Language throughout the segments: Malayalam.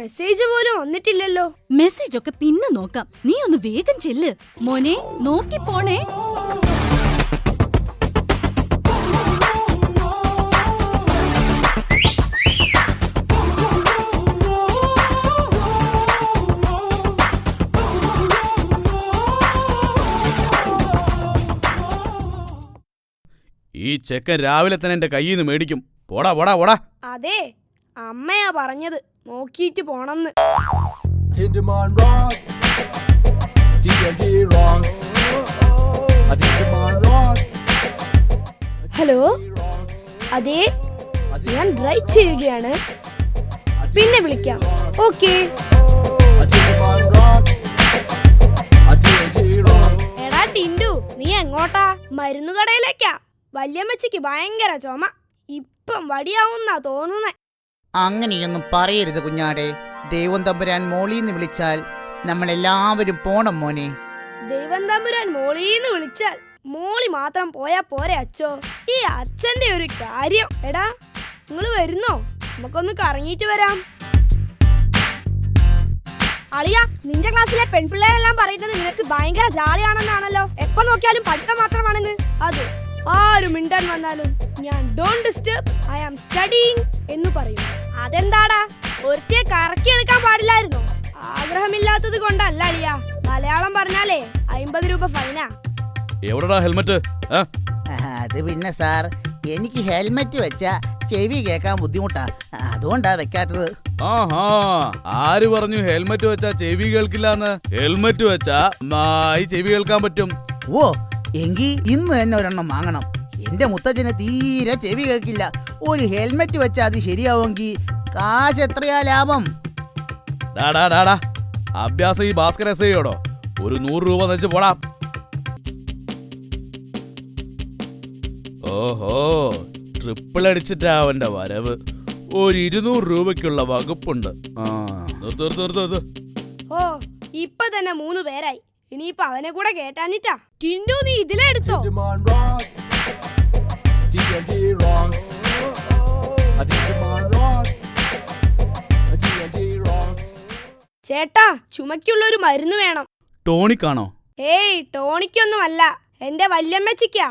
മെസ്സേജ് പോലും വന്നിട്ടില്ലല്ലോ. മെസ്സേജ് ഒക്കെ പിന്നെ നോക്കാം, നീ ഒന്ന് വേഗം ചെല്ല് മോനെ. നോക്കി പോണേ. ഈ ചെക്കൻ രാവിലെ തന്നെ എന്റെ കയ്യിൽ നിന്ന് മേടിക്കും. പോടാ പോടാ പോടാ. അതെ, അമ്മയാ പറഞ്ഞത് നോക്കിയിട്ട് പോണെന്ന്. ഹലോ, അതെ, ഞാൻ ഡ്രൈവ് ചെയ്യുകയാണ്, പിന്നെ വിളിക്കാം. ഓക്കേ. എടാ ടിൻഡു, നീ എങ്ങോട്ടാ? മരുന്നു കടയിലേക്കാ. വല്യമ്മച്ചിക്ക് ഭയങ്കര ചുമ, ഇപ്പം വടിയാവുന്നാ തോന്നുന്നേ. അങ്ങനെയൊന്നും പറയരുത് കുഞ്ഞാടെ. ദൈവം തമ്പുരാൻ മോളീന്ന് വിളിച്ചാൽ നമ്മളെല്ലാവരും പോണം മോനെ. ദൈവം തമ്പുരാൻ മോളീന്ന് വിളിച്ചാൽ മോളി മാത്രം പോയാ പോരെ അച്ചോ? ഈ അച്ഛന്റെ ഒരു കാര്യം. എടാ, നിങ്ങള് വരുന്നോ? നമുക്കൊന്ന് കറങ്ങിയിട്ട് വരാം. അളിയ, നിന്റെ ക്ലാസ്സിലെ പെൺപിള്ളേരെല്ലാം പറയുന്നത് നിനക്ക് ഭയങ്കര ജാളിയാണെന്നാണല്ലോ. എപ്പോ നോക്കിയാലും പഠിത്തം മാത്രമാണെന്ന്. അത് ആരും മിണ്ടാൻ വന്നാലും ഞാൻ don't disturb, I am studying എന്ന് പറയും. അതെന്താടാ, ഒരുത്തിയെ കറക്കി എടുക്കാൻ പാടില്ലായിരുന്നോ? ആഗ്രഹമില്ലാത്തത് കൊണ്ടല്ല അളിയ. മലയാളം പറഞ്ഞാലേ 50 രൂപ ഫൈനാ. എവിടെടാ ഹെൽമെറ്റ്? അത് പിന്നെ സാർ, എനിക്ക് ഹെൽമെറ്റ് വെച്ചാ ചെവി കേൾക്കാൻ ബുദ്ധിമുട്ടാ, അതുകൊണ്ടാ വെക്കാത്തത്. ആഹാ, ആര് പറഞ്ഞു ഹെൽമെറ്റ് വെച്ചാ ചെവി കേൾക്കില്ലാന്ന്? ഹെൽമെറ്റ് വെച്ചാ ഈ ചെവി കേൾക്കാൻ പറ്റും. ഓ, എങ്കി ഇന്ന് തന്നെ ഒരെണ്ണം വാങ്ങണം. എന്റെ മുത്തച്ഛന് തീരെ ചെവി കേൾക്കില്ല. ഒരു ഹെൽമെറ്റ് വെച്ചാ അത് ശരിയാവുമെങ്കിൽ കാശ് എത്രയാ ലാഭം? ഡാടാ, അഭ്യാസം ഈ ഭാസ്കർ എസ്ഐയോടോ. ഒരു 100 രൂപ വെച്ച് പോടാ. ഓഹോ, ട്രിപ്പിൾ അടിച്ചിട്ടാ അവന്റെ വരവ്. ഒരു 200 രൂപയ്ക്കുള്ള വകുപ്പുണ്ട്. ഓ, ഇപ്പൊ തന്നെ 3 പേരായി. ഇനിയിപ്പൊ അവനെ കൂടെ കേട്ടാനിട്ടാ. ടിൻഡു, നീ ഇതിലെടുത്തോ? ചേട്ടാ, ചുമക്കുള്ളൊരു മരുന്ന് വേണം. ടോണിക്കാണോ? ഏയ്, ടോണിക്കൊന്നും അല്ല, എന്റെ വല്യമ്മച്ചിക്കാ.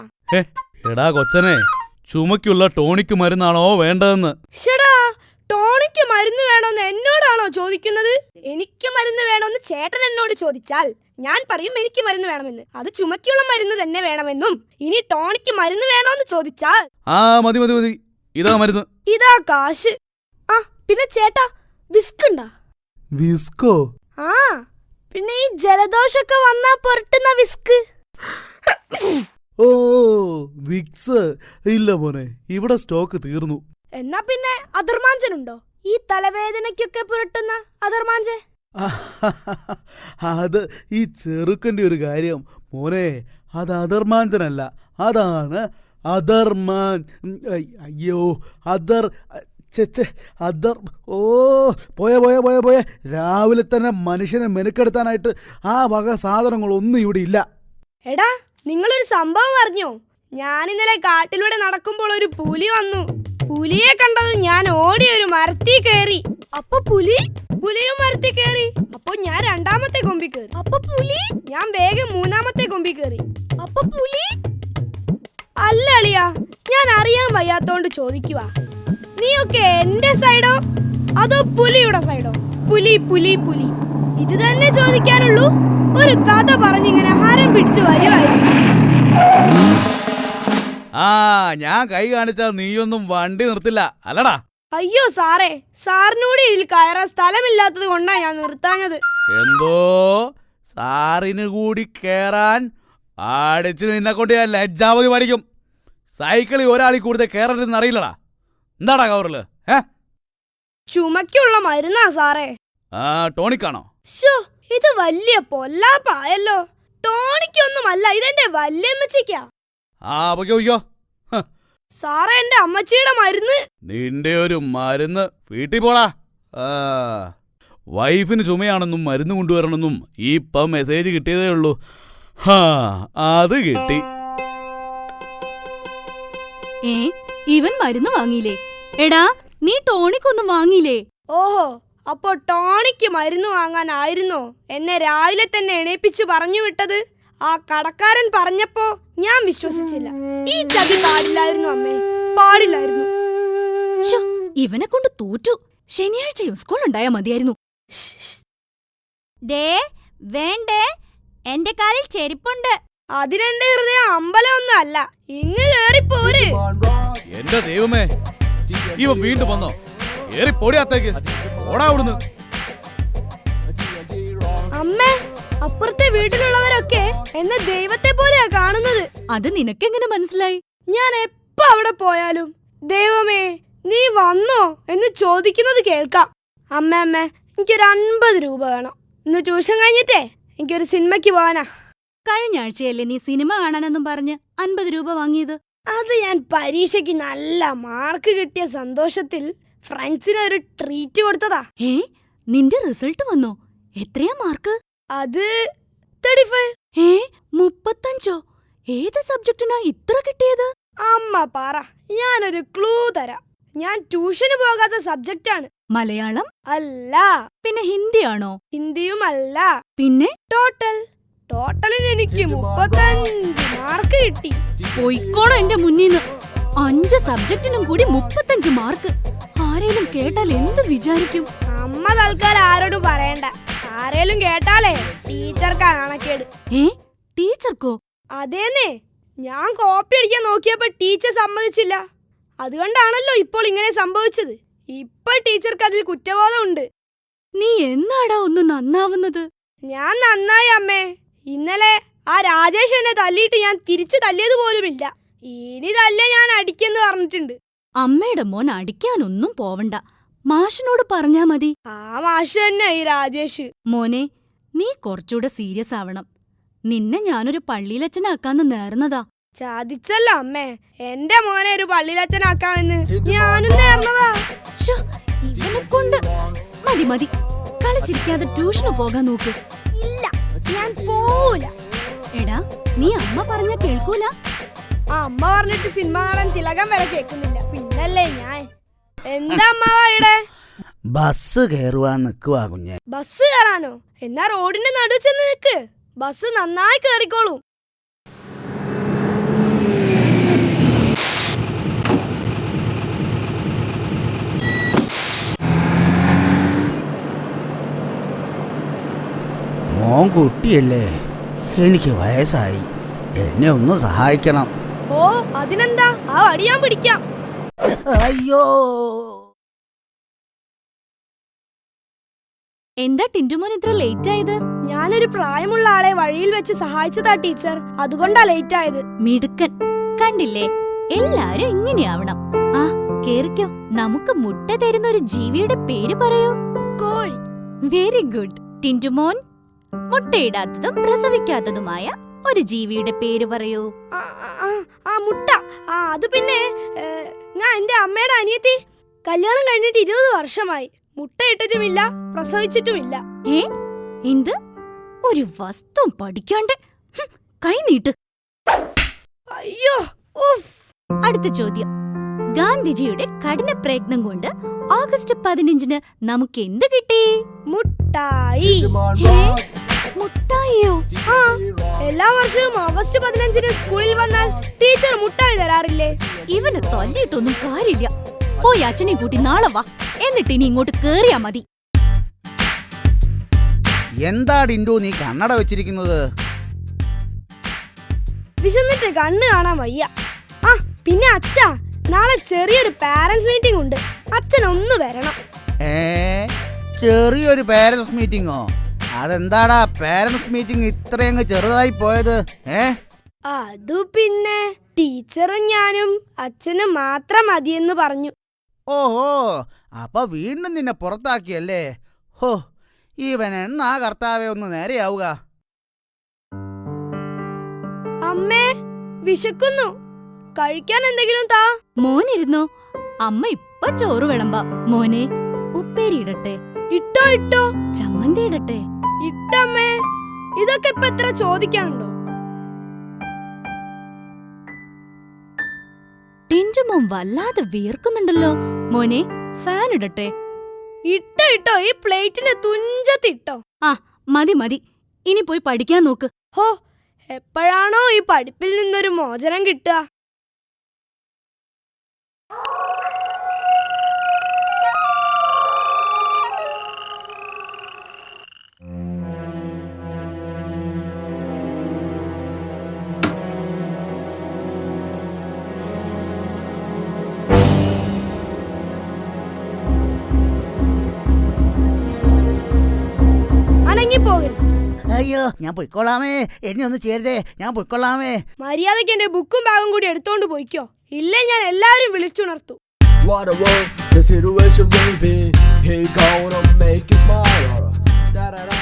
എടാ കൊച്ചനെ, ചുമക്കുള്ള ടോണിക്ക് മരുന്നാണോ വേണ്ടതെന്ന്? ഷടാ, ടോണിക്ക് മരുന്ന് വേണോന്ന് എന്നോടാണോ ചോദിക്കുന്നത്? എനിക്ക് മരുന്ന് വേണോന്ന് ചേട്ടൻ എന്നോട് ചോദിച്ചാൽ ഞാൻ പറയും എനിക്ക് മരുന്ന് വേണമെന്ന്. അത് ചുമക്കുള്ള മരുന്ന് തന്നെ വേണമെന്നും. ഇനി ടോണിക്ക് മരുന്ന് വേണോന്ന് ചോദിച്ചാൽ മതി, ഇതാ മരുന്ന്. ഇതാ കാശ്. ആ, പിന്നെ ചേട്ടാ, വിസ്ക് ഉണ്ടാ? വിസ്കോ? ആ, പിന്നെ ഈ ജലദോഷൊക്കെ വന്നാ പുരട്ടുന്ന വിസ്ക്. ഓ, വിക്സ് ഇല്ല മോനെ, ഇവിടെ സ്റ്റോക്ക് തീർന്നു. എന്നാ പിന്നെ അധർമാഞ്ചനുണ്ടോ? ഈ തലവേദനയ്ക്കൊക്കെ പുരട്ടുന്ന അധർമാഞ്ചൻ. അത് ഈ ചെറുക്കന്റെ ഒരു കാര്യം മോനെ, അത് അധർമാഞ്ചനല്ല, അതാണ് അധർമാൻ. അയ്യോ, അതർ അതർ. ഓ, പോയ രാവിലെ തന്നെ മനുഷ്യനെ മെനുക്കെടുത്താനായിട്ട് ആ വക സാധനങ്ങളൊന്നും ഇവിടെ ഇല്ല. എടാ, നിങ്ങളൊരു സംഭവം അറിഞ്ഞോ? ഞാൻ ഇന്നലെ കാട്ടിലൂടെ നടക്കുമ്പോൾ ഒരു പുലി വന്നു. പുലിയെ കണ്ടത് ഞാൻ ഓടി ഒരു മരത്തിൽ കയറി. അപ്പൊ പുലിയും മരത്തിൽ കയറി. അപ്പൊ ഞാൻ 2ാമത്തെ കൊമ്പി കയറി. അപ്പൊ പുലി. ഞാൻ വേഗം 3ാമത്തെ കൊമ്പി കയറി. അപ്പൊ പുലി. അല്ല അളിയാ, ഞാൻ അറിയാൻ വയ്യാത്തോണ്ട് ചോദിക്കുവാ, നീയൊക്കെ എന്റെ സൈഡോ അതോ പുലിയുടെ സൈഡോ? പുലി പുലി പുലി, ഇത് തന്നെ ചോദിക്കാനുള്ളൂ. ഒരു കഥ പറഞ്ഞിങ്ങനെ ഹരം പിടിച്ചു വരുവായിരുന്നു. ഞാൻ കൈ കാണിച്ചാൽ നീയൊന്നും വണ്ടി നിർത്തില്ല അല്ലടാ. അയ്യോ സാറേ, സാറിനൂടെ ഇതിൽ കയറാൻ സ്ഥലമില്ലാത്തത് കൊണ്ടാ ഞാൻ നിർത്താഞ്ഞത്. എന്തോ സാറിന് കൂടി കേറാൻ അടിച്ച് നിന്നെ കൊണ്ട് ഞാൻ ലജ്ജാവതി പഠിക്കും. സൈക്കിളിൽ ഒരാളിൽ കൂടുതൽ കേറരുതെന്ന് അറിയില്ലടാ. എന്താടാ കവറില്? ചുമക്കുള്ള മരുന്നാ സാറേ. ടോണിക്കാണോ? ഇത് വലിയ പൊല്ലാപ്പായല്ലോ. ടോണിക്കൊന്നുമല്ല, ഇതെന്റെ വല്യമ്മച്ചിക്കാ. പൊയ്ക്കോ. സാറേ, എന്റെ അമ്മച്ചിയുടെ മരുന്ന്. നിന്റെ ഒരു മരുന്ന് വീട്ടിൽ പോടാ. വൈഫിന് ചുമയാണെന്നും മരുന്ന് കൊണ്ടുവരണമെന്നും ഇപ്പം മെസ്സേജ് കിട്ടിയതേ ഉള്ളൂ. അത് കിട്ടി. ഇവൻ മരുന്ന് വാങ്ങിയില്ലേ? എടാ, നീ ടോണിക്കൊന്നും വാങ്ങിയില്ലേ? ഓഹോ, അപ്പോ ടോണിക്ക് മരുന്ന് വാങ്ങാനായിരുന്നോ എന്നെ രാവിലെ തന്നെ എണീപ്പിച്ച് പറഞ്ഞു വിട്ടത്? ആ കടക്കാരൻ പറഞ്ഞപ്പോ ഞാൻ വിശ്വസിച്ചില്ല. ഈ ചതി പാടില്ലായിരുന്നു അമ്മേ, പാടില്ലായിരുന്നു. ശ്ശോ, ഇവനെ കൊണ്ട് തോറ്റു. ശനിയാഴ്ചയും സ്കൂൾ ഉണ്ടായാ മതിയായിരുന്നു. ദേ വേണ്ടേ, എന്റെ കാലിൽ ചെരുപ്പുണ്ട്. അതിനെന്റെ ഹൃദയം അമ്പലമൊന്നും അല്ല. ഇങ്ങ് കേറിപ്പോര്. എന്റെ ദൈവമേ, ഇവൻ വീണ്ടും വന്നോ? ഏറി പൊടിയാത്തേക്ക് ഓടാ അവിടുന്ന്. അമ്മേ, അപ്പുറത്തെ വീട്ടിലുള്ളവരൊക്കെ എന്നെ ദൈവത്തെ പോലെയാ കാണുന്നത്. അത് നിനക്കെങ്ങനെ മനസ്സിലായി? ഞാൻ എപ്പോ അവിടെ പോയാലും ദൈവമേ നീ വന്നോ എന്ന് ചോദിക്കുന്നത് കേൾക്കാം. അമ്മ എനിക്കൊരു 50 രൂപ വേണം. ഇന്ന് ട്യൂഷൻ കഴിഞ്ഞിട്ടേ എനിക്കൊരു സിനിമയ്ക്ക് പോവാനാ. കഴിഞ്ഞ ആഴ്ചയല്ലേ നീ സിനിമ കാണാനെന്നും പറഞ്ഞ് 50 രൂപ വാങ്ങിയത്? അത് ഞാൻ പരീക്ഷയ്ക്ക് നല്ല മാർക്ക് കിട്ടിയ സന്തോഷത്തിൽ ഫ്രണ്ട്സിന് ഒരു ട്രീറ്റ് കൊടുത്തതാ. ഏ, നിന്റെ റിസൾട്ട് വന്നോ? എത്രയാ മാർക്ക്? അത് 35. ഏ, 35ഓ? ഏത് സബ്ജക്റ്റിനാ ഇത്ര കിട്ടിയത്? അമ്മ പറ, ഞാനൊരു ക്ലൂ തരാം. ഞാൻ ട്യൂഷന് പോകാത്ത സബ്ജക്റ്റാണ്. മലയാളം അല്ല. പിന്നെ ഹിന്ദിയാണോ? ഹിന്ദിയും അല്ല. പിന്നെ ടോട്ടലിന് എനിക്ക് 35 മാർക്ക് കിട്ടി. പോയിക്കോണോ എന്റെ മുന്നീന്ന്. 5 സബ്ജക്റ്റിനും കൂടി 35 മാർക്ക്. ആരേലും കേട്ടാൽ എന്ത് വിചാരിക്കും? അമ്മ തൽക്കാലം ആരോടും പറയണ്ട. ആരേലും കേട്ടാലേ ടീച്ചർക്കാ കണക്കേട്. ഏ, ടീച്ചർക്കോ? അതേന്നേ, ഞാൻ കോപ്പി അടിക്കാൻ നോക്കിയപ്പോ ടീച്ചർ സമ്മതിച്ചില്ല. അതുകൊണ്ടാണല്ലോ ഇപ്പോൾ ഇങ്ങനെ സംഭവിച്ചത്. ഇപ്പൊ ടീച്ചർക്ക് അതിൽ കുറ്റബോധമുണ്ട്. നീ എന്നാടാ ഒന്ന് നന്നാവുന്നത്? ഞാൻ നന്നായി അമ്മേ. ഇന്നലെ ആ രാജേഷ് എന്നെ തല്ലിയിട്ട് ഞാൻ തിരിച്ചു തല്ലിയത് പോലുമില്ല. ഇനി തല്ല ഞാൻ അടിക്കെന്ന് പറഞ്ഞിട്ടുണ്ട്. അമ്മയുടെ മോൻ അടിക്കാനൊന്നും പോവണ്ട, മാഷിനോട് പറഞ്ഞാ മതി. ആ മാഷ് തന്നെ ഈ രാജേഷ്. മോനെ, നീ കുറച്ചുകൂടെ സീരിയസ് ആവണം. നിന്നെ ഞാനൊരു പള്ളിയിലച്ഛനാക്കാന്ന് നേർന്നതാ. ചതിച്ചല്ലോ അമ്മേ. എന്റെ മോനെ ഒരു പള്ളിയിലച്ഛനാക്കാമെന്ന് ഞാനും നേർന്നതാ. ശ്ശോ, ഇവനെ കൊണ്ട് മതി മതി. കളിച്ചിരിക്കാതെ ട്യൂഷന് പോകാൻ നോക്ക്. ഇല്ല, ഞാൻ പോവൂല. എടാ, നീ അമ്മ പറഞ്ഞ കേൾക്കൂല? ആ അമ്മ പറഞ്ഞിട്ട് സിനിമ കാണാൻ തിലകം വരെ കേൾക്കുന്നില്ല. പിന്നല്ലേ ഞാൻ. എന്താ അമ്മാവാ? ബസ് കയറുവാൻ നിൽക്കുവാ കുഞ്ഞെ. ബസ് കയറാനോ? എന്നാ റോഡിന്റെ നടുവ് ചെന്ന് നിൽക്ക്. ബസ് നന്നായി കേറിക്കോളൂ. മോൻ കുട്ടിയല്ലേ, എനിക്ക് വയസ്സായി. എന്നെ ഒന്ന് സഹായിക്കണം. ഓ, അതിനെന്താ, ആ വടി ഞാൻ പിടിക്കാം. അയ്യോ, എന്താ ടിന്റുമോൻ ഇത്ര ലേറ്റ് ആയത്? ഞാനൊരു പ്രായമുള്ള ആളെ വഴിയിൽ വെച്ച് സഹായിച്ചതാ ടീച്ചർ. അതുകൊണ്ടാ ലേറ്റ് ആയത്. മിടുക്കൻ. കണ്ടില്ലേ, എല്ലാരും ഇങ്ങനെയാവണം. ആ, കേറിക്കോ. നമുക്ക് മുട്ട തരുന്ന ഒരു ജീവിയുടെ പേര് പറയൂ. കോഴി. Very good. ടിന്റുമോൻ, മുട്ടയിടാത്തതും പ്രസവിക്കാത്തതുമായ ഒരു ജീവിയുടെ പേര് പറയൂ. ആ മുട്ട. ആ അത് പിന്നെ ഞാൻ എന്റെ അമ്മയുടെ അനിയത്തി. കല്യാണം കഴിഞ്ഞിട്ട് 20 വർഷമായി. മുട്ടയിട്ടിട്ടുമില്ല, പ്രസവിച്ചിട്ടുമില്ല. ഏ, എന്ത്? ഒരു വസ്തു പഠിക്കാണ്ട് കൈ നീട്ട്. അയ്യോ, ഉഫ്. അടുത്ത ചോദ്യം. ഗാന്ധിജിയുടെ കഠിന പ്രയത്നം കൊണ്ട് ഓഗസ്റ്റ് 15-ന് നമുക്ക് എന്ത് കിട്ടി? മുട്ടായി. ഏ, മുട്ടായിയോ? ആ, എല്ലാ വർഷവും ഓഗസ്റ്റ് 15-ന് സ്കൂളിൽ വന്നാൽ ടീച്ചർ മുട്ടായി തരാറില്ലേ? ഇവന് തല്ലിയിട്ടൊന്നും കാര്യമില്ല. പോയി അച്ഛനെ കൂട്ടി നാളെ വാ. എന്നിട്ട് ഇനി ഇങ്ങോട്ട് കേറിയാ മതി. എന്താ ടിൻഡു നീ കണ്ണട വെച്ചിരിക്കുന്നത്? വിശന്നിട്ട് കണ്ണ് കാണാൻ വയ്യ. ആ പിന്നെ അച്ഛാ, നാളെ ചെറിയൊരു പാരന്റ്സ് മീറ്റിംഗ് ഉണ്ട്. അച്ഛൻ ഒന്ന് വരണം. ചെറിയൊരു പാരന്റ്സ് മീറ്റിംഗോ? അതെന്താടാ പാരന്റ്സ് മീറ്റിംഗ് ഇത്രയങ്ങ് ചെറുതായി പോയത്? അതു പിന്നെ ടീച്ചറും ഞാനും അച്ഛനും മാത്രം മതിയെന്ന് പറഞ്ഞു. ഓഹോ, അപ്പൊ വീണ്ടും നിന്നെ പുറത്താക്കിയല്ലേ? ഹോ, ഇവൻ എന്നാ കർത്താവെ ഒന്ന് നേരെയാവുക. അമ്മേ, വിശക്കുന്നു. കഴിക്കാൻ എന്തെങ്കിലും താ. മോനിരുന്നോ, അമ്മ ഇപ്പൊ ചോറ് വിളമ്പാം. മോനെ, ഉപ്പേരി ഇടട്ടെ? ഇട്ടോ ഇട്ടോ. ചമ്മന്തി ഇടട്ടെ? ഇട്ടമ്മേ. ഇതൊക്കെ ഇപ്പൊ എത്ര ചോദിക്കാനുണ്ടോ? ടിന്റുമോൻ വല്ലാതെ വിയർക്കുന്നുണ്ടല്ലോ. മോനെ, ഫാൻ ഇടട്ടെ? ഇട്ടോ ഈ പ്ലേറ്റിന്റെ തുഞ്ചത്തിട്ടോ. ആ മതി മതി, ഇനി പോയി പഠിക്കാൻ നോക്ക്. ഹോ, എപ്പോഴാണോ ഈ പഠിപ്പിൽ നിന്നൊരു മോചനം കിട്ടുക? അനങ്ങിപ്പോകരുത്. അയ്യോ, ഞാൻ പൊയ്ക്കൊള്ളാമേ. എന്നെ ഒന്ന് ചേരുതേ, ഞാൻ പൊയ്ക്കൊള്ളാമേ. മര്യാദയ്ക്ക് എന്റെ ബുക്കും ബാഗും കൂടി എടുത്തോണ്ട് പോയിക്കോ, ഇല്ലേ ഞാൻ എല്ലാവരും വിളിച്ചുണർത്തു. What a world the situation will be. He gonna make you smile. Da da da.